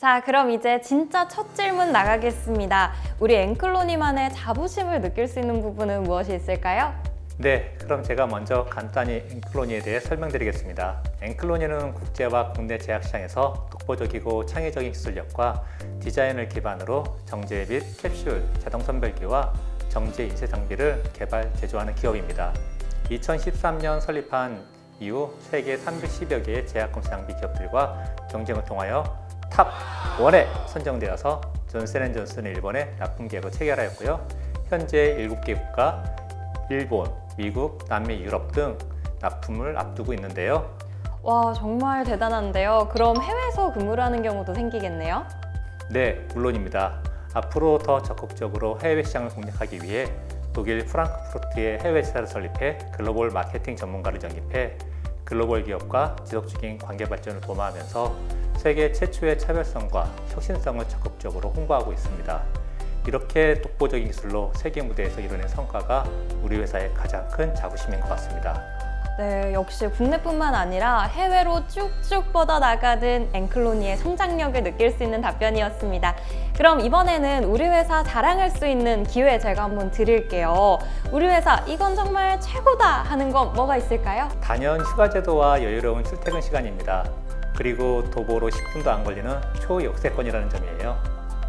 자, 그럼 이제 진짜 첫 질문 나가겠습니다. 우리 앵클로니만의 자부심을 느낄 수 있는 부분은 무엇이 있을까요? 네, 그럼 제가 먼저 간단히 앵클로니에 대해 설명드리겠습니다. 앵클로니는 국제와 국내 제약 시장에서 독보적이고 창의적인 기술력과 디자인을 기반으로 정제 및 캡슐, 자동 선별기와 정제 인쇄 장비를 개발, 제조하는 기업입니다. 2013년 설립한 이후 세계 310여 개의 제약검사 장비 기업들과 경쟁을 통하여 탑 1에 선정되어서 존슨앤존슨을 일본에 납품 계약을 체결하였고요. 현재 7개 국가, 일본, 미국, 남미, 유럽 등 납품을 앞두고 있는데요. 와, 정말 대단한데요. 그럼 해외에서 근무를 하는 경우도 생기겠네요? 네, 물론입니다. 앞으로 더 적극적으로 해외 시장을 공략하기 위해 독일 프랑크푸르트에 해외 지사를 설립해 글로벌 마케팅 전문가를 영입해 글로벌 기업과 지속적인 관계 발전을 도모하면서 세계 최초의 차별성과 혁신성을 적극적으로 홍보하고 있습니다. 이렇게 독보적인 기술로 세계 무대에서 이뤄낸 성과가 우리 회사의 가장 큰 자부심인 것 같습니다. 네, 역시 국내뿐만 아니라 해외로 쭉쭉 뻗어나가는 앵클로니의 성장력을 느낄 수 있는 답변이었습니다. 그럼 이번에는 우리 회사 자랑할 수 있는 기회 제가 한번 드릴게요. 우리 회사 이건 정말 최고다 하는 건 뭐가 있을까요? 단연 휴가제도와 여유로운 출퇴근 시간입니다. 그리고 도보로 10분도 안 걸리는 초역세권이라는 점이에요.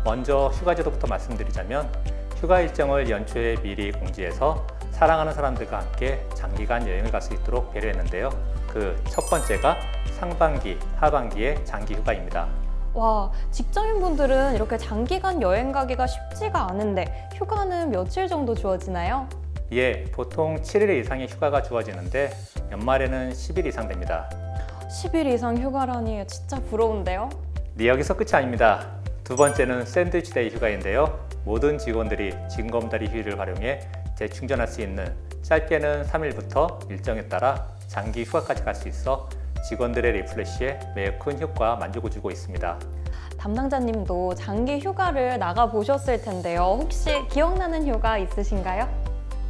먼저 휴가제도부터 말씀드리자면 휴가 일정을 연초에 미리 공지해서 사랑하는 사람들과 함께 장기간 여행을 갈 수 있도록 배려했는데요. 그 첫 번째가 상반기, 하반기의 장기 휴가입니다. 와, 직장인분들은 이렇게 장기간 여행 가기가 쉽지가 않은데 휴가는 며칠 정도 주어지나요? 예, 보통 7일 이상의 휴가가 주어지는데 연말에는 10일 이상 됩니다. 10일 이상 휴가라니 진짜 부러운데요? 네, 여기서 끝이 아닙니다. 두 번째는 샌드위치 데이 휴가인데요. 모든 직원들이 징검다리 휴일을 활용해 재충전할 수 있는 짧게는 3일부터 일정에 따라 장기 휴가까지 갈 수 있어 직원들의 리프레시에 매우 큰 효과 만족을 주고 있습니다. 담당자님도 장기 휴가를 나가 보셨을 텐데요. 혹시 기억나는 휴가 있으신가요?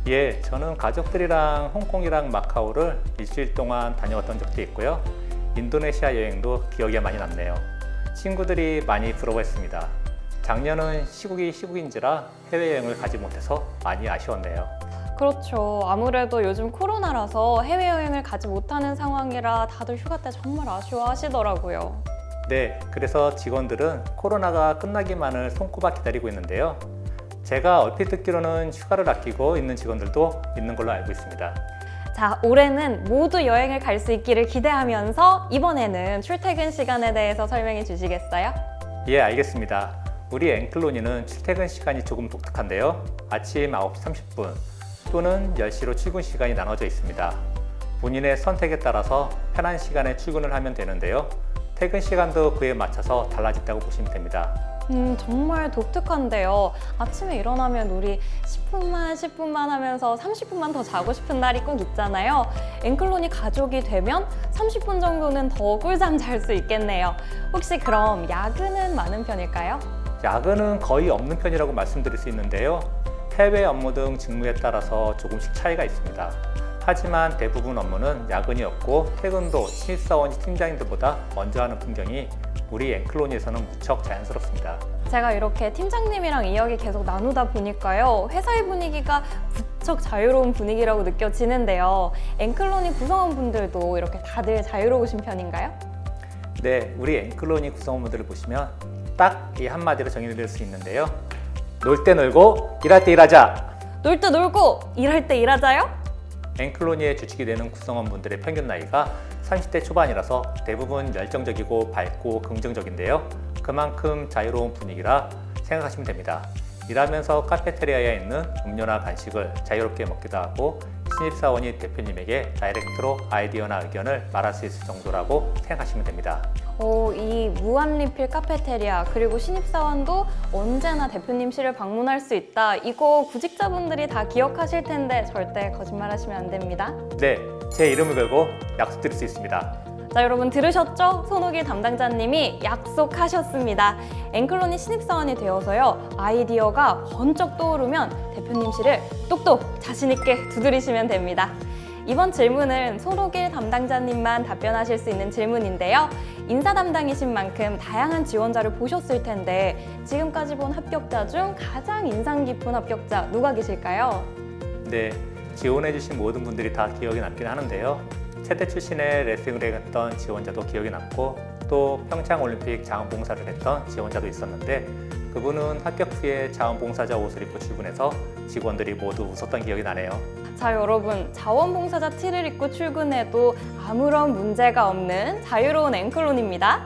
예, 저는 가족들이랑 홍콩이랑 마카오를 일주일 동안 다녀왔던 적도 있고요. 인도네시아 여행도 기억에 많이 남네요. 친구들이 많이 부러워했습니다. 작년은 시국이 시국인지라 해외여행을 가지 못해서 많이 아쉬웠네요. 그렇죠. 아무래도 요즘 코로나라서 해외여행을 가지 못하는 상황이라 다들 휴가 때 정말 아쉬워하시더라고요. 네, 그래서 직원들은 코로나가 끝나기만을 손꼽아 기다리고 있는데요. 제가 얼핏 듣기로는 휴가를 아끼고 있는 직원들도 있는 걸로 알고 있습니다. 자, 올해는 모두 여행을 갈 수 있기를 기대하면서 이번에는 출퇴근 시간에 대해서 설명해 주시겠어요? 예, 알겠습니다. 우리 앵클로니는 출퇴근 시간이 조금 독특한데요. 아침 9시 30분 또는 10시로 출근 시간이 나눠져 있습니다. 본인의 선택에 따라서 편한 시간에 출근을 하면 되는데요. 퇴근 시간도 그에 맞춰서 달라진다고 보시면 됩니다. 정말 독특한데요. 아침에 일어나면 우리 10분만 하면서 30분만 더 자고 싶은 날이 꼭 있잖아요. 앵클로니 가족이 되면 30분 정도는 더 꿀잠 잘 수 있겠네요. 혹시 그럼 야근은 많은 편일까요? 야근은 거의 없는 편이라고 말씀드릴 수 있는데요. 해외 업무 등 직무에 따라서 조금씩 차이가 있습니다. 하지만 대부분 업무는 야근이 없고 퇴근도 신입사원이 팀장님들보다 먼저 하는 풍경이 우리 앵클로니에서는 무척 자연스럽습니다. 제가 이렇게 팀장님이랑 이야기 계속 나누다 보니까요. 회사의 분위기가 무척 자유로운 분위기라고 느껴지는데요. 앵클로니 구성원분들도 이렇게 다들 자유로우신 편인가요? 네, 우리 앵클로니 구성원분들을 보시면 딱 이 한마디로 정의를 수 있는데요. 놀 때 놀고 일할 때 일하자. 놀 때 놀고 일할 때 일하자요? 앵클로니의 주축이 되는 구성원분들의 평균 나이가 30대 초반이라서 대부분 열정적이고 밝고 긍정적인데요. 그만큼 자유로운 분위기라 생각하시면 됩니다. 일하면서 카페테리아에 있는 음료나 간식을 자유롭게 먹기도 하고 신입사원이 대표님에게 다이렉트로 아이디어나 의견을 말할 수 있을 정도라고 생각하시면 됩니다. 이 무한리필 카페테리아 그리고 신입사원도 언제나 대표님실을 방문할 수 있다. 이거 구직자분들이 다 기억하실 텐데 절대 거짓말하시면 안 됩니다. 네, 제 이름을 걸고 약속드릴 수 있습니다. 자, 여러분 들으셨죠? 손욱일 담당자님이 약속하셨습니다. 앵클로니 신입사원이 되어서요. 아이디어가 번쩍 떠오르면 대표님실을 똑똑 자신있게 두드리시면 됩니다. 이번 질문은 손옥일 담당자님만 답변하실 수 있는 질문인데요. 인사 담당이신 만큼 다양한 지원자를 보셨을 텐데 지금까지 본 합격자 중 가장 인상 깊은 합격자 누가 계실까요? 네, 지원해주신 모든 분들이 다 기억에 남긴 하는데요. 체대 출신의 레슬링을 했던 지원자도 기억에 남고 또 평창올림픽 자원봉사를 했던 지원자도 있었는데 그분은 합격 후에 자원봉사자 옷을 입고 출근해서 직원들이 모두 웃었던 기억이 나네요. 자, 여러분, 자원봉사자 티를 입고 출근해도 아무런 문제가 없는 자유로운 앵클론입니다.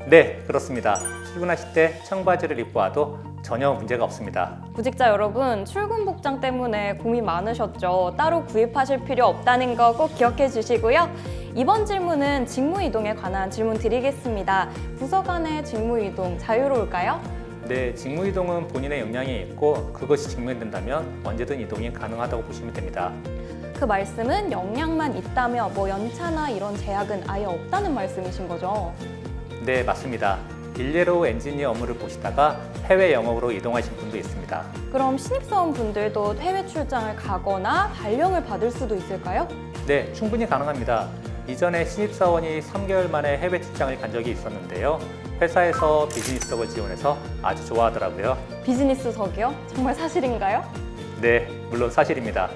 네, 그렇습니다. 출근하실 때 청바지를 입고 와도 전혀 문제가 없습니다. 구직자 여러분, 출근 복장 때문에 고민 많으셨죠? 따로 구입하실 필요 없다는 거 꼭 기억해 주시고요. 이번 질문은 직무 이동에 관한 질문 드리겠습니다. 부서 간의 직무 이동 자유로울까요? 네, 직무 이동은 본인의 역량이 있고 그것이 증명된다면 언제든 이동이 가능하다고 보시면 됩니다. 그 말씀은 역량만 있다며 연차나 이런 제약은 아예 없다는 말씀이신 거죠? 네, 맞습니다. 일례로 엔지니어 업무를 보시다가 해외 영업으로 이동하신 분도 있습니다. 그럼 신입사원 분들도 해외 출장을 가거나 발령을 받을 수도 있을까요? 네, 충분히 가능합니다. 이전에 신입사원이 3개월 만에 해외 출장을 간 적이 있었는데요. 회사에서 비즈니스석을 지원해서 아주 좋아하더라고요. 비즈니스석이요? 정말 사실인가요? 네, 물론 사실입니다.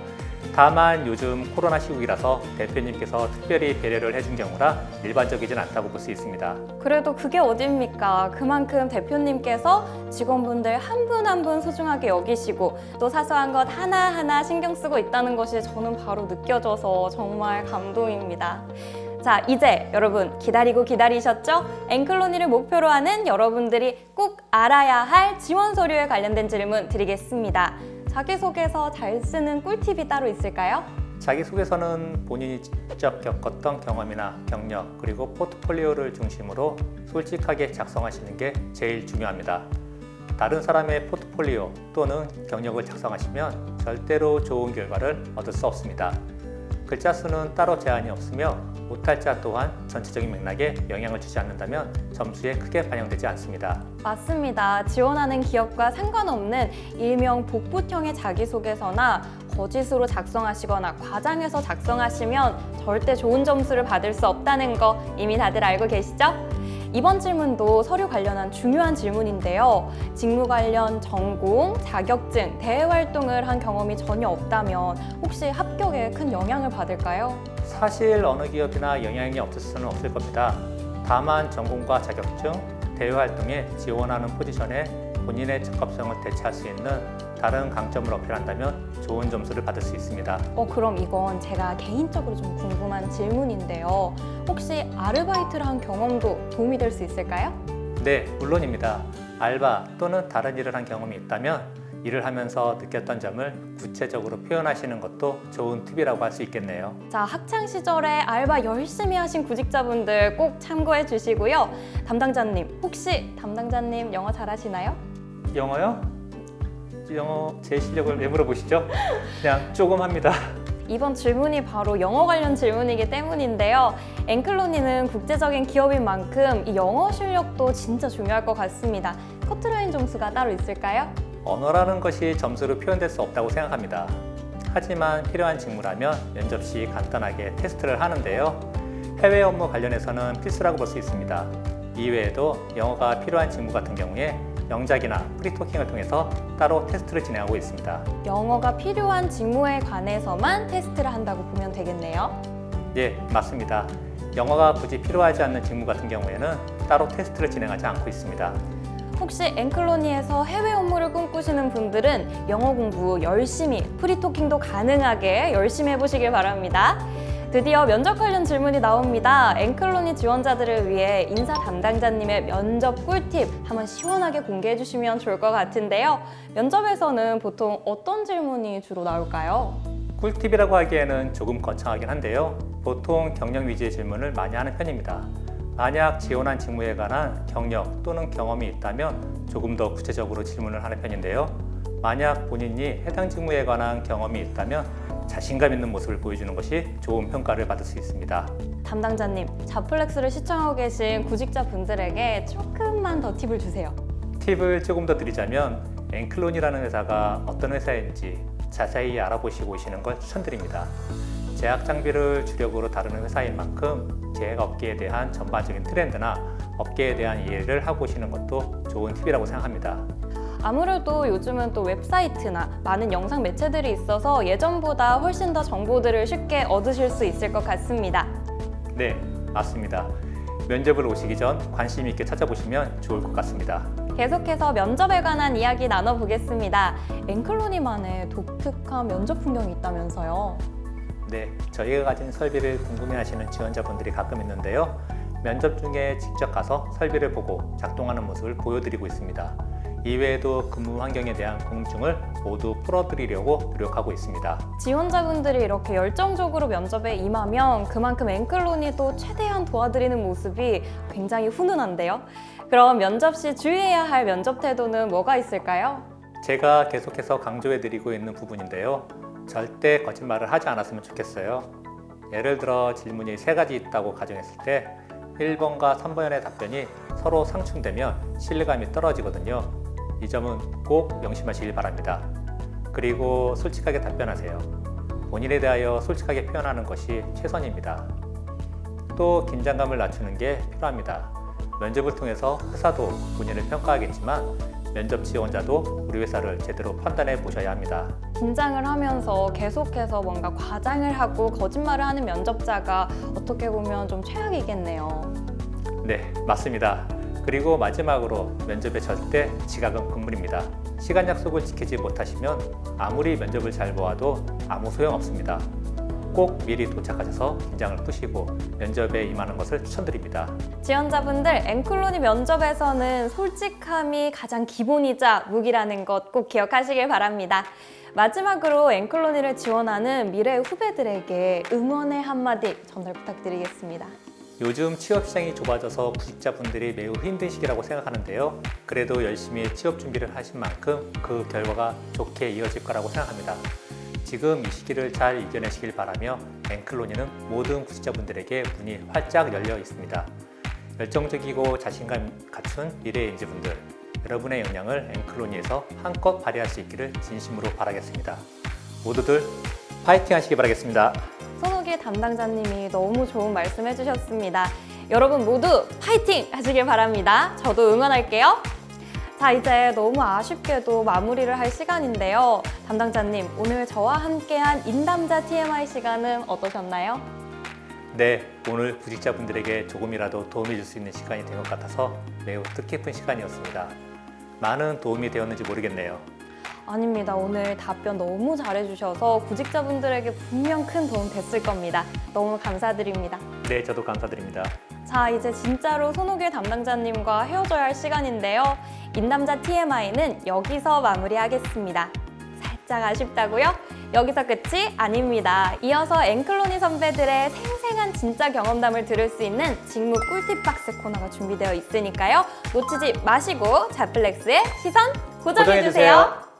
다만 요즘 코로나 시국이라서 대표님께서 특별히 배려를 해준 경우라 일반적이진 않다고 볼 수 있습니다. 그래도 그게 어딥니까? 그만큼 대표님께서 직원분들 한 분 한 분 소중하게 여기시고 또 사소한 것 하나하나 신경 쓰고 있다는 것이 저는 바로 느껴져서 정말 감동입니다. 자, 이제 여러분 기다리셨죠? 앵클로니를 목표로 하는 여러분들이 꼭 알아야 할 지원 서류에 관련된 질문 드리겠습니다. 자기소개서 잘 쓰는 꿀팁이 따로 있을까요? 자기소개서는 본인이 직접 겪었던 경험이나 경력 그리고 포트폴리오를 중심으로 솔직하게 작성하시는 게 제일 중요합니다. 다른 사람의 포트폴리오 또는 경력을 작성하시면 절대로 좋은 결과를 얻을 수 없습니다. 글자 수는 따로 제한이 없으며 오탈자 또한 전체적인 맥락에 영향을 주지 않는다면 점수에 크게 반영되지 않습니다. 맞습니다. 지원하는 기업과 상관없는 일명 복붙형의 자기소개서나 거짓으로 작성하시거나 과장해서 작성하시면 절대 좋은 점수를 받을 수 없다는 거 이미 다들 알고 계시죠? 이번 질문도 서류 관련한 중요한 질문인데요. 직무 관련 전공, 자격증, 대외 활동을 한 경험이 전혀 없다면 혹시 합격에 큰 영향을 받을까요? 사실 어느 기업이나 영향이 없을 수는 없을 겁니다. 다만 전공과 자격증, 대외 활동에 지원하는 포지션에 본인의 적합성을 대체할 수 있는 다른 강점을 어필한다면 좋은 점수를 받을 수 있습니다. 그럼 이건 제가 개인적으로 좀 궁금한 질문인데요. 혹시 아르바이트를 한 경험도 도움이 될 수 있을까요? 네, 물론입니다. 알바 또는 다른 일을 한 경험이 있다면 일을 하면서 느꼈던 점을 구체적으로 표현하시는 것도 좋은 팁이라고 할 수 있겠네요. 자, 학창 시절에 알바 열심히 하신 구직자분들 꼭 참고해 주시고요. 담당자님, 혹시 담당자님 영어 잘하시나요? 영어요? 영어 제 실력을 왜 물어보시죠? 그냥 조금 합니다. 이번 질문이 바로 영어 관련 질문이기 때문인데요. 앵클로니는 국제적인 기업인 만큼 이 영어 실력도 진짜 중요할 것 같습니다. 커트라인 점수가 따로 있을까요? 언어라는 것이 점수로 표현될 수 없다고 생각합니다. 하지만 필요한 직무라면 면접 시 간단하게 테스트를 하는데요. 해외 업무 관련해서는 필수라고 볼 수 있습니다. 이외에도 영어가 필요한 직무 같은 경우에 영작이나 프리토킹을 통해서 따로 테스트를 진행하고 있습니다. 영어가 필요한 직무에 관해서만 테스트를 한다고 보면 되겠네요. 예, 맞습니다. 영어가 굳이 필요하지 않는 직무 같은 경우에는 따로 테스트를 진행하지 않고 있습니다. 혹시 앵클로니에서 해외 업무를 꿈꾸시는 분들은 영어 공부 열심히, 프리토킹도 가능하게 열심히 해보시길 바랍니다. 드디어 면접 관련 질문이 나옵니다. 앵클로니 지원자들을 위해 인사 담당자님의 면접 꿀팁 한번 시원하게 공개해 주시면 좋을 것 같은데요. 면접에서는 보통 어떤 질문이 주로 나올까요? 꿀팁이라고 하기에는 조금 거창하긴 한데요. 보통 경력 위주의 질문을 많이 하는 편입니다. 만약 지원한 직무에 관한 경력 또는 경험이 있다면 조금 더 구체적으로 질문을 하는 편인데요. 만약 본인이 해당 직무에 관한 경험이 있다면 자신감 있는 모습을 보여주는 것이 좋은 평가를 받을 수 있습니다. 담당자님, 자플렉스를 시청하고 계신 구직자분들에게 조금만 더 팁을 주세요. 팁을 조금 더 드리자면 앵클론이라는 회사가 어떤 회사인지 자세히 알아보시고 오시는 걸 추천드립니다. 제약 장비를 주력으로 다루는 회사인 만큼 제약 업계에 대한 전반적인 트렌드나 업계에 대한 이해를 하고 오시는 것도 좋은 팁이라고 생각합니다. 아무래도 요즘은 또 웹사이트나 많은 영상 매체들이 있어서 예전보다 훨씬 더 정보들을 쉽게 얻으실 수 있을 것 같습니다. 네, 맞습니다. 면접을 오시기 전 관심 있게 찾아보시면 좋을 것 같습니다. 계속해서 면접에 관한 이야기 나눠보겠습니다. 앵클로니만의 독특한 면접 풍경이 있다면서요? 네, 저희가 가진 설비를 궁금해하시는 지원자분들이 가끔 있는데요. 면접 중에 직접 가서 설비를 보고 작동하는 모습을 보여드리고 있습니다. 이외에도 근무 환경에 대한 궁금증을 모두 풀어드리려고 노력하고 있습니다. 지원자분들이 이렇게 열정적으로 면접에 임하면 그만큼 앵클로니도 최대한 도와드리는 모습이 굉장히 훈훈한데요. 그럼 면접 시 주의해야 할 면접 태도는 뭐가 있을까요? 제가 계속해서 강조해드리고 있는 부분인데요. 절대 거짓말을 하지 않았으면 좋겠어요. 예를 들어 질문이 3가지 있다고 가정했을 때 1번과 3번의 답변이 서로 상충되면 신뢰감이 떨어지거든요. 이 점은 꼭 명심하시길 바랍니다. 그리고 솔직하게 답변하세요. 본인에 대하여 솔직하게 표현하는 것이 최선입니다. 또 긴장감을 낮추는 게 필요합니다. 면접을 통해서 회사도 본인을 평가하겠지만 면접 지원자도 우리 회사를 제대로 판단해 보셔야 합니다. 긴장을 하면서 계속해서 뭔가 과장을 하고 거짓말을 하는 면접자가 어떻게 보면 좀 최악이겠네요. 네, 맞습니다. 그리고 마지막으로 면접에 절대 지각은 금물입니다. 시간 약속을 지키지 못하시면 아무리 면접을 잘 보아도 아무 소용 없습니다. 꼭 미리 도착하셔서 긴장을 푸시고 면접에 임하는 것을 추천드립니다. 지원자분들, 앵클로니 면접에서는 솔직함이 가장 기본이자 무기라는 것 꼭 기억하시길 바랍니다. 마지막으로 앵클로니를 지원하는 미래 후배들에게 응원의 한마디 전달 부탁드리겠습니다. 요즘 취업 시장이 좁아져서 구직자분들이 매우 힘든 시기라고 생각하는데요. 그래도 열심히 취업 준비를 하신 만큼 그 결과가 좋게 이어질 거라고 생각합니다. 지금 이 시기를 잘 이겨내시길 바라며 앵클로니는 모든 구직자분들에게 문이 활짝 열려 있습니다. 열정적이고 자신감 갖춘 미래 인재분들, 여러분의 역량을 앵클로니에서 한껏 발휘할 수 있기를 진심으로 바라겠습니다. 모두들 파이팅 하시기 바라겠습니다. 손호길 담당자님이 너무 좋은 말씀 해주셨습니다. 여러분 모두 파이팅 하시길 바랍니다. 저도 응원할게요. 자, 이제 너무 아쉽게도 마무리를 할 시간인데요. 담당자님, 오늘 저와 함께한 인담자 TMI 시간은 어떠셨나요? 네, 오늘 구직자분들에게 조금이라도 도움이 줄 수 있는 시간이 된 것 같아서 매우 뜻깊은 시간이었습니다. 많은 도움이 되었는지 모르겠네요. 아닙니다. 오늘 답변 너무 잘해주셔서 구직자분들에게 분명 큰 도움 됐을 겁니다. 너무 감사드립니다. 네, 저도 감사드립니다. 자, 이제 진짜로 손호길 담당자님과 헤어져야 할 시간인데요. 인담자 TMI는 여기서 마무리하겠습니다. 살짝 아쉽다고요? 여기서 끝이 아닙니다. 이어서 앵클로니 선배들의 생생한 진짜 경험담을 들을 수 있는 직무 꿀팁 박스 코너가 준비되어 있으니까요. 놓치지 마시고 자플렉스의 시선 고정해주세요.